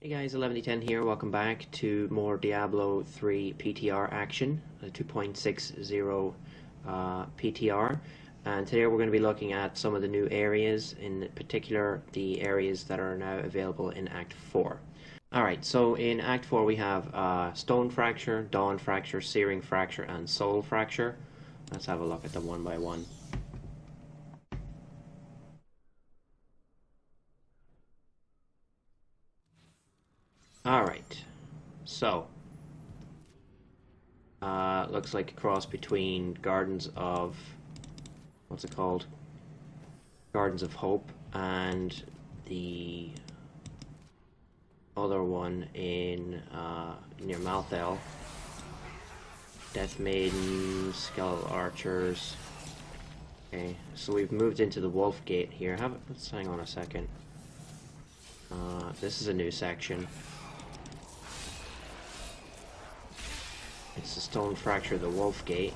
Hey guys, 1110 here. Welcome back to more Diablo 3 PTR action, 2.60 PTR. And today we're going to be looking at some of the new areas, in particular the areas that are now available in Act 4. Alright, so in Act 4 we have Stone Fracture, Dawn Fracture, Searing Fracture, and Soul Fracture. Let's have a look at them one by one. Alright, so looks like a cross between Gardens of, what's it called? Gardens of Hope and the other one in near Malthel. Death Maidens, Skeletal Archers. Okay, so we've moved into the Wolf Gate here. Let's hang on a second. This is a new section. It's the Stone Fracture, the Wolf Gate.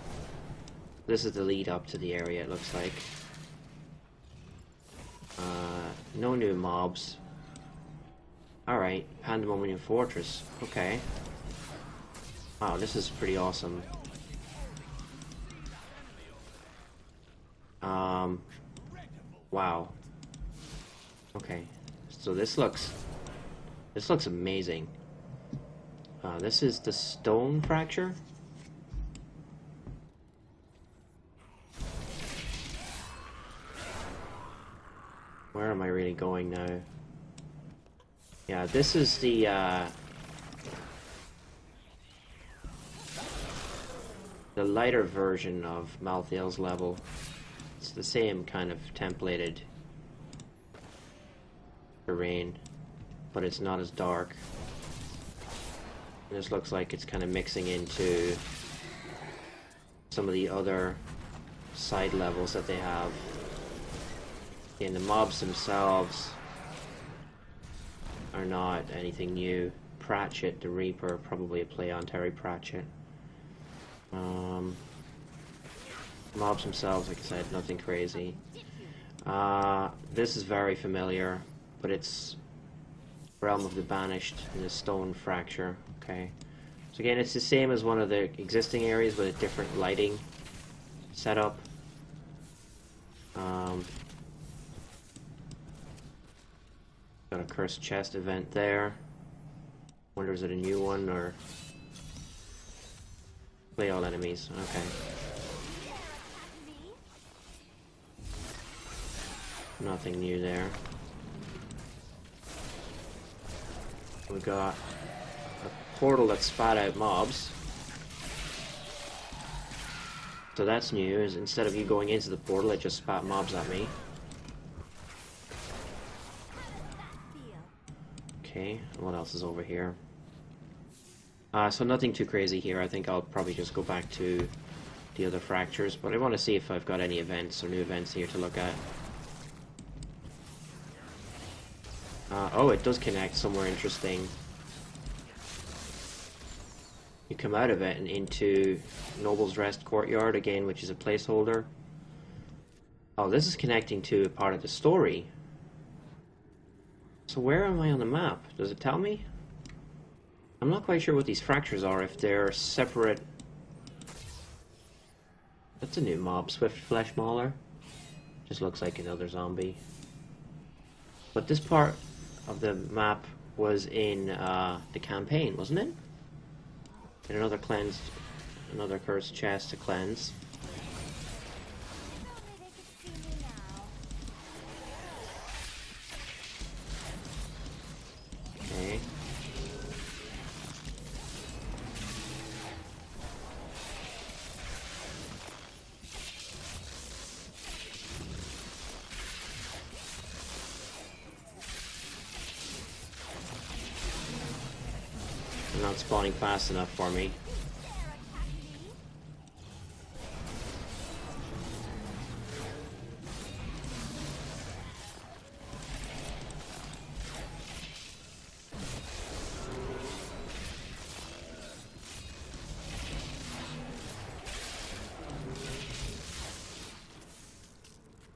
This is the lead up to the area, it looks like. No new mobs. Alright, Pandemonium Fortress. Okay. Wow, this is pretty awesome. Wow. Okay. So this looks amazing. This is the Stone Fracture. Where am I really going now? Yeah, this is the lighter version of Malthael's level. It's the same kind of templated terrain, but it's not as dark. This looks like it's kind of mixing into some of the other side levels that they have. And the mobs themselves are not anything new. Pratchett, the Reaper, probably a play on Terry Pratchett. Mobs themselves, like I said, nothing crazy. This is very familiar, but it's Realm of the Banished and the Stone Fracture. Okay, so again, it's the same as one of the existing areas with a different lighting setup. Got a Cursed Chest event there. Wonder is it a new one or play all enemies? Okay. Nothing new there. We got a portal that spat out mobs. So that's new, is instead of you going into the portal, it just spat mobs at me. Okay, what else is over here? So nothing too crazy here. I think I'll probably just go back to the other fractures, but I want to see if I've got any events or new events here to look at. Oh, it does connect somewhere interesting. You come out of it and into Noble's Rest Courtyard again, which is a placeholder. Oh, this is connecting to a part of the story. So where am I on the map? Does it tell me? I'm not quite sure what these fractures are, if they're separate. That's a new mob, Swift Flesh Mauler. Just looks like another zombie. But this part of the map was in the campaign, wasn't it? And another cursed chest to cleanse. Okay. They're not spawning fast enough for me.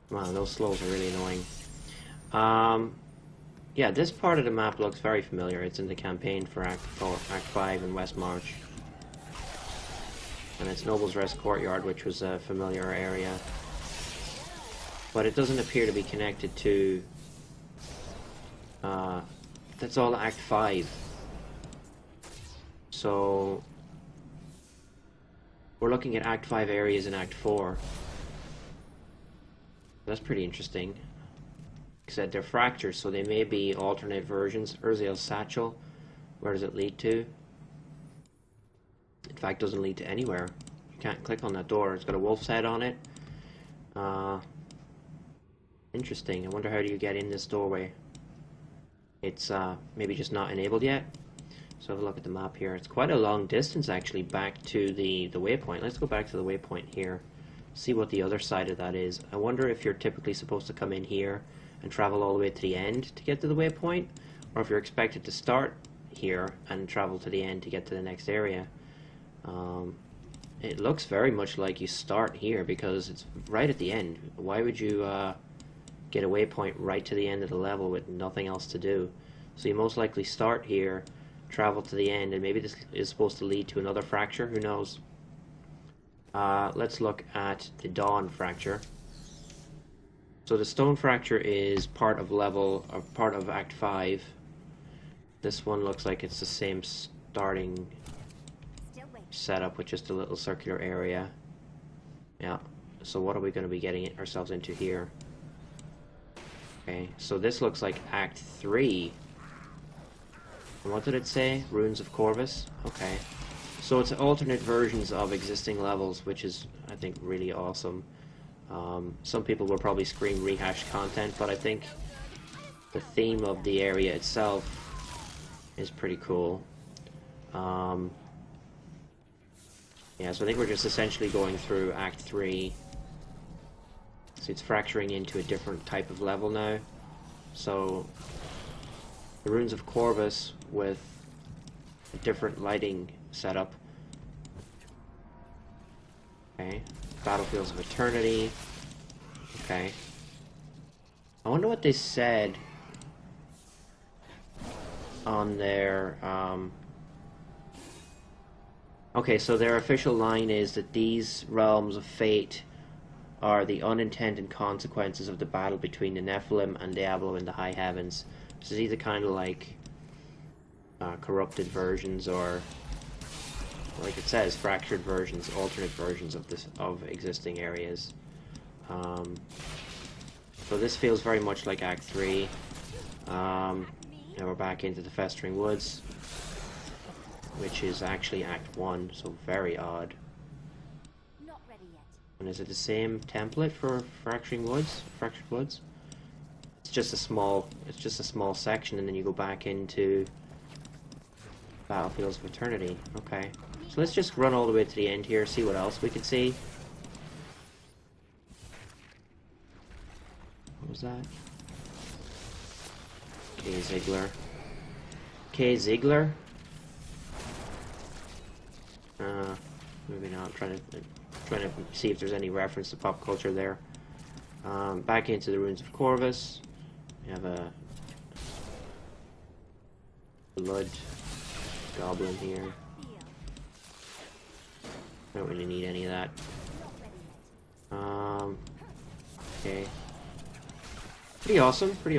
Wow, those slows are really annoying. Yeah, this part of the map looks very familiar. It's in the campaign for Act 5 in West March. And it's Noble's Rest Courtyard, which was a familiar area. But it doesn't appear to be connected to... that's all Act 5. So... we're looking at Act 5 areas in Act 4. That's pretty interesting. Like I said, they're fractures, so they may be alternate versions. Urzael's Satchel, where does it lead to? In fact, it doesn't lead to anywhere. You can't click on that door. It's got a wolf's head on it. Interesting. I wonder how do you get in this doorway? It's maybe just not enabled yet. So have a look at the map here. It's quite a long distance actually back to the waypoint. Let's go back to the waypoint here. See what the other side of that is. I wonder if you're typically supposed to come in here and travel all the way to the end to get to the waypoint, or if you're expected to start here and travel to the end to get to the next area. It looks very much like you start here because it's right at the end. Why would you get a waypoint right to the end of the level with nothing else to do? So you most likely start here, travel to the end, and maybe this is supposed to lead to another fracture, who knows. Let's look at the Dawn fracture. So the Stone fracture is part of part of Act 5. This one looks like it's the same starting setup with just a little circular area. Yeah, so what are we going to be getting ourselves into here? Okay, so this looks like Act 3. And what did it say? Ruins of Corvus? Okay. So it's alternate versions of existing levels, which is, I think, really awesome. Some people will probably scream rehashed content, but I think the theme of the area itself is pretty cool. Yeah, so I think we're just essentially going through Act 3. So it's fracturing into a different type of level now. So the Ruins of Corvus with a different lighting setup. Okay. Battlefields of Eternity. Okay. I wonder what they said on their okay, so their official line is that these realms of fate are the unintended consequences of the battle between the Nephilim and Diablo in the high heavens. So these are kind of like corrupted versions, or like it says, fractured versions, alternate versions of existing areas. So this feels very much like Act 3. Now we're back into the Festering Woods, which is actually Act 1, so very odd. Not ready yet. And is it the same template for Fractured Woods? It's just a small section, and then you go back into Battlefields of Eternity. Okay. So let's just run all the way to the end here, see what else we can see. What was that? K. Ziegler. K. Ziegler? Maybe not. I'm trying to see if there's any reference to pop culture there. Back into the Ruins of Corvus. We have a blood goblin here. Don't really need any of that. Okay. Pretty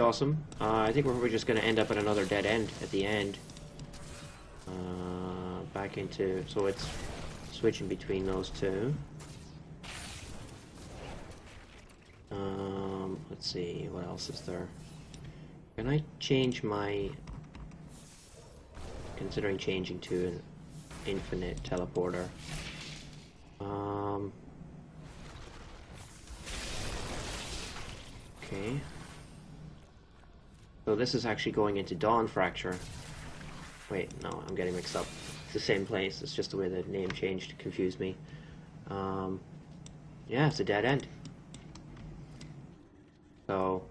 awesome. I think we're just going to end up at another dead end at the end. Back into... so it's switching between those two. Let's see, what else is there? Can I change my... considering changing to an infinite teleporter. Okay. So this is actually going into Dawn Fracture. Wait, no, I'm getting mixed up. It's the same place, it's just the way the name changed to confuse me. Yeah, it's a dead end. So,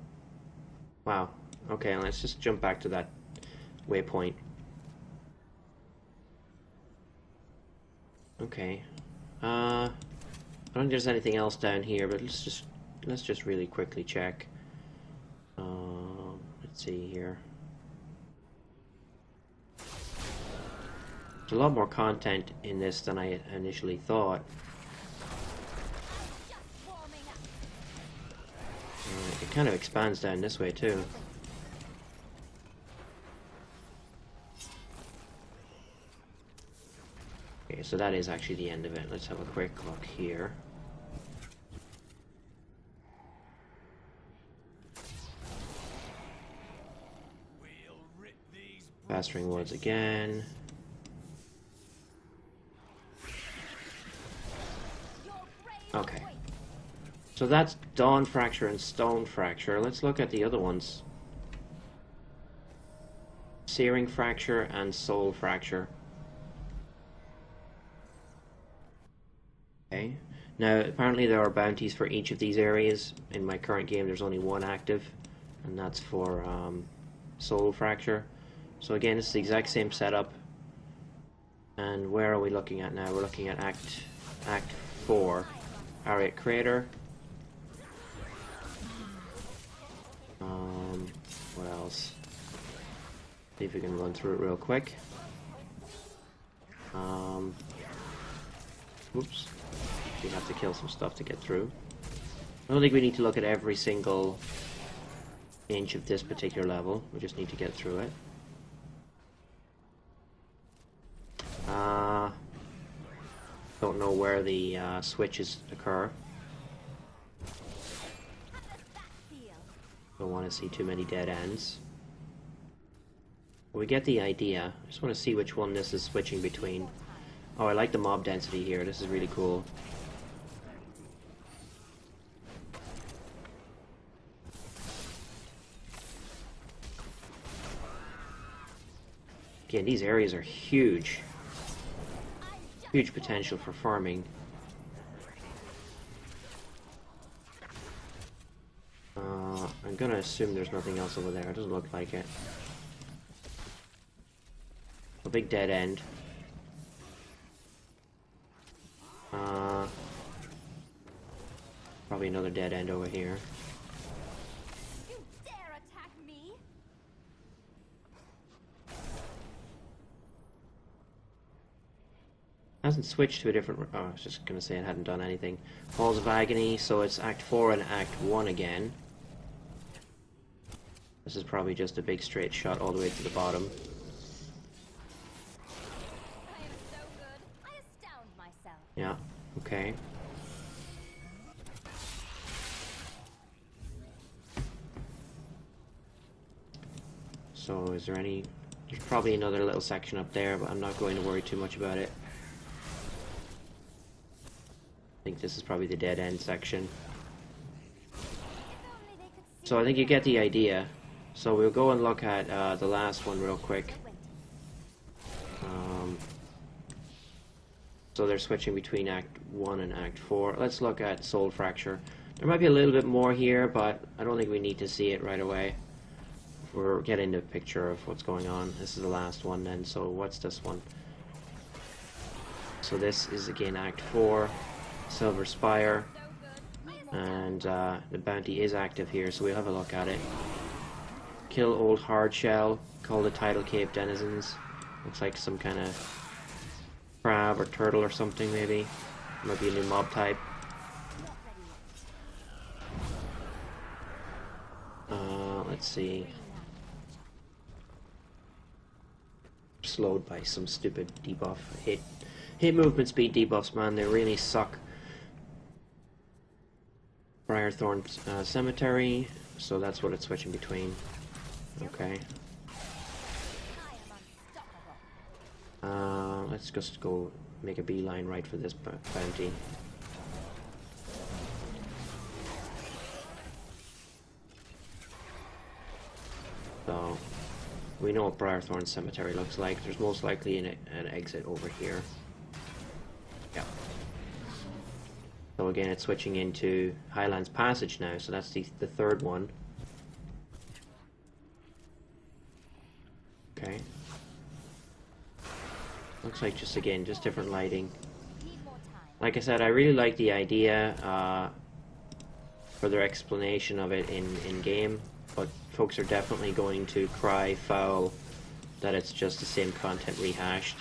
wow. Okay, let's just jump back to that waypoint. Okay. I don't think there's anything else down here, but let's just really quickly check. Let's see here. There's a lot more content in this than I initially thought. It kind of expands down this way too. Okay, so that is actually the end of it. Let's have a quick look here. Fastering woods again. Okay. So that's Dawn Fracture and Stone Fracture. Let's look at the other ones. Searing Fracture and Soul Fracture. Okay. Now, apparently there are bounties for each of these areas. In my current game, there's only one active, and that's for Soul Fracture. So again, it's the exact same setup. And where are we looking at now? We're looking at Act 4. Ariat Crater. What else? See if we can run through it real quick. Oops. We have to kill some stuff to get through. I don't think we need to look at every single inch of this particular level. We just need to get through it. Don't know where the switches occur. Don't want to see too many dead ends. We get the idea. I just want to see which one this is switching between. Oh, I like the mob density here. This is really cool. Again, these areas are huge. Huge potential for farming. I'm gonna assume there's nothing else over there. It doesn't look like it. A big dead end. Probably another dead end over here. You dare attack me? Hasn't switched to a different... Oh, I was just gonna say it hadn't done anything. Halls of Agony, so it's Act 4 and Act 1 again. This is probably just a big straight shot all the way to the bottom. I am so good. I astound myself. Yeah, okay. So is there any... There's probably another little section up there, but I'm not going to worry too much about it. I think this is probably the dead end section. So I think you get the idea. So we'll go and look at the last one real quick. So they're switching between Act 1 and Act 4. Let's look at Soul Fracture. There might be a little bit more here, but I don't think we need to see it right away. We're getting the picture of what's going on. This is the last one then, so what's this one? So this is again Act 4, Silver Spire, and the bounty is active here, so we'll have a look at it. Kill Old Hardshell, call the Tidal Cave Denizens. Looks like some kind of crab or turtle or something maybe. Might be a new mob type. Let's see. Slowed by some stupid debuff. Hit movement speed debuffs, man, they really suck. Briarthorn Cemetery, so that's what it's switching between. Okay. Let's just go make a beeline right for this bounty. So, we know what Briarthorn Cemetery looks like. There's most likely an exit over here. Yeah. So again, it's switching into Highlands Passage now, so that's the third one. Okay. Looks like just different lighting. Like I said, I really like the idea for their explanation of it in game, but folks are definitely going to cry foul that it's just the same content rehashed.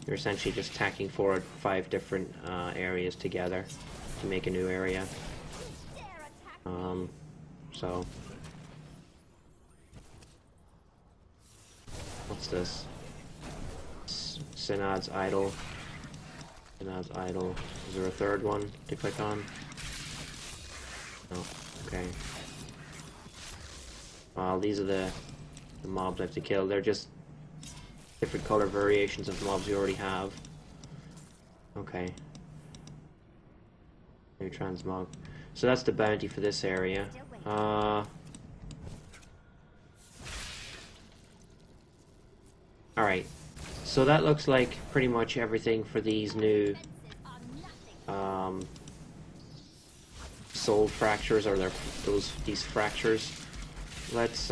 you're essentially just tacking forward 5 different areas together to make a new area. So what's this? Synod's Idol. Synod's Idol. Is there a third one to click on? No. Okay. Well, these are the mobs I have to kill. They're just different color variations of mobs you already have. Okay. New transmog. So that's the bounty for this area. Alright. So that looks like pretty much everything for these new soul fractures, or these fractures. Let's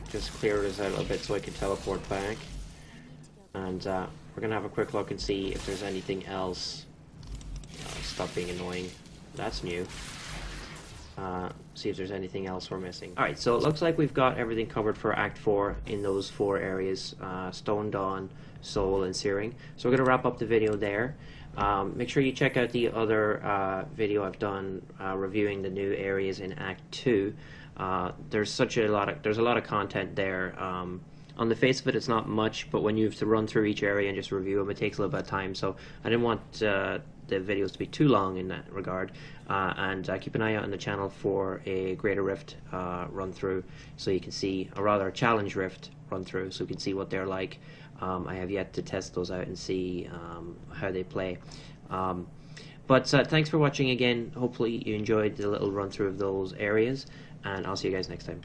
just clear this out a little bit so I can teleport back, and we're gonna have a quick look and see if there's anything else. Stop being annoying. That's new. See if there's anything else we're missing. Alright, so it looks like we've got everything covered for Act 4 in those 4 areas, Stone Dawn, Soul, and Searing. So we're going to wrap up the video there. Make sure you check out the other video I've done reviewing the new areas in Act 2. There's a lot of content there. On the face of it, it's not much, but when you have to run through each area and just review them, it takes a little bit of time. So I didn't want the videos to be too long in that regard. And keep an eye out on the channel for a Greater Rift run through, so you can see, or rather a Challenge Rift run through, so you can see what they're like. I have yet to test those out and see how they play. But thanks for watching again. Hopefully you enjoyed the little run through of those areas, and I'll see you guys next time.